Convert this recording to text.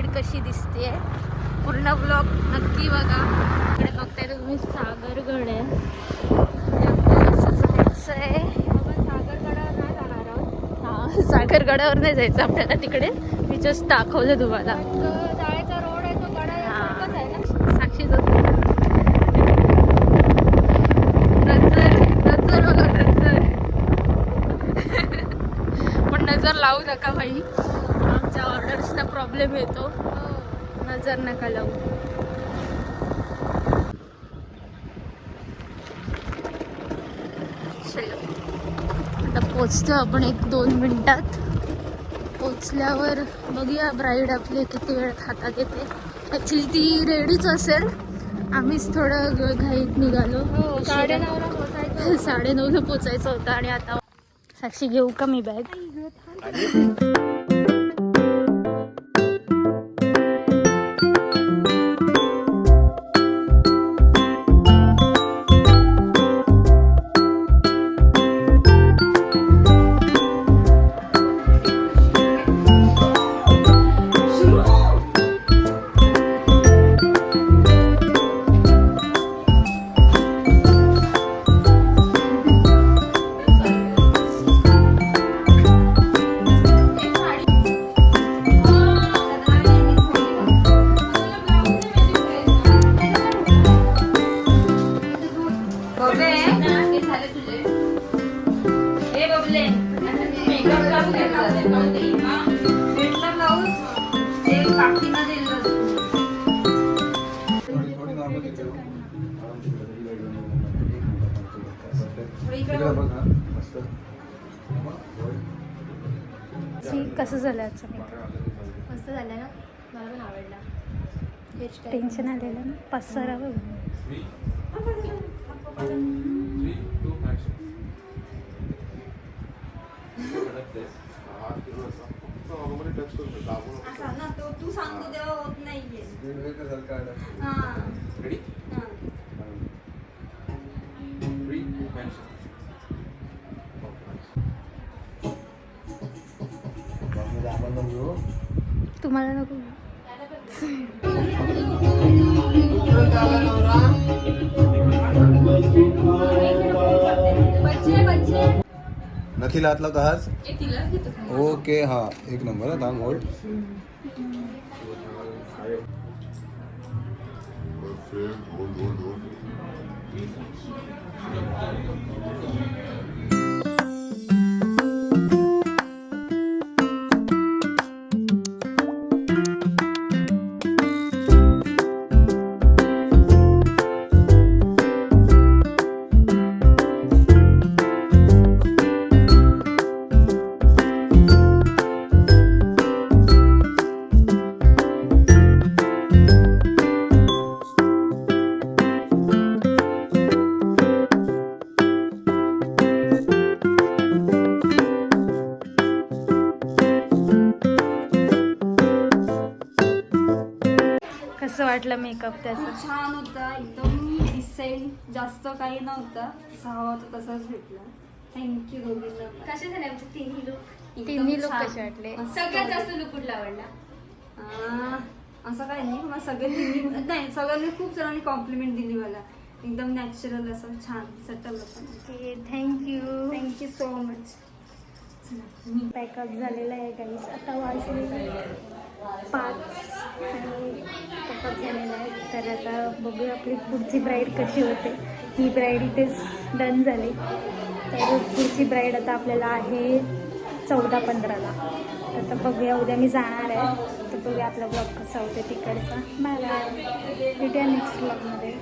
Bride कशी दिसते. पूर्ण ब्लॉग नक्की बघा. इकडे बघताय तुम्ही सागरगड आहे. सागरगडावर नाही जायचं आपल्याला, तिकडे मी जस्ट दाखवलं तुम्हाला. जायचा रोड आहे तो गड आहे ना. साक्षी नजर नजर बघा नजर. पण नजर लावू नका बाई, आमच्या ऑर्डर्सला प्रॉब्लेम येतो. नजर नका लावू. चलो आता पोचतो आपण 1-2 मिनिटात. पोचल्यावर बघूया ब्राईड आपले किती वेळात हातात येते. ॲक्च्युली ती रेडीच असेल, आम्हीच थोडं घाईत निघालो. 9:30ला पोहोचायचं. 9:30ला पोचायचं होतं. आणि आता साक्षी घेऊ का मी बॅग? कसं झालं आजचं मेकअप? मस्त झालं ना, मला पण आवडला. टेन्शन आलेलं ना, पसारा बघ. तू सांगतो तेव्हा होत नाहीये. तुम्हाला नको? नथीला हात लावता हाच. ओके हा, एक नंबर आहे. थांब होल्ड. कसं वाटलं मेकअप त्याचं? छान होता एकदम. डिसेंट, जास्त काही नव्हतं. जसा हवा होता तसाच भेटला. थँक्यू दोघींना. कसे झाले आमचे तिन्ही लुक? तिन्ही लोक कसे वाटले? सगळ्यात जास्त लुक कुठला आवडला? असं काही नाही, मला नाही सगळ्यांनी खूप जणांनी कॉम्प्लिमेंट दिली मला. एकदम नॅचरल असं छान सेटल होतं. Okay, thank you so much. Pack up झालेला आहे गाईस. आता वाजले 5 आणि पॅकअप झालेला आहे. तर आता बघूया आपली पुढची ब्राईड कशी होते. ही ब्राईड इथेच डन झाली. तर पुढची ब्राईड आता आपल्याला आहे 14-15ला. तर आता बघूया, उद्या मी जाणार आहे. तर बघूया आपला ब्लॉग कसा होते तिकडचा. बाय बाय, भेटूया नेक्स्ट ब्लॉगमध्ये.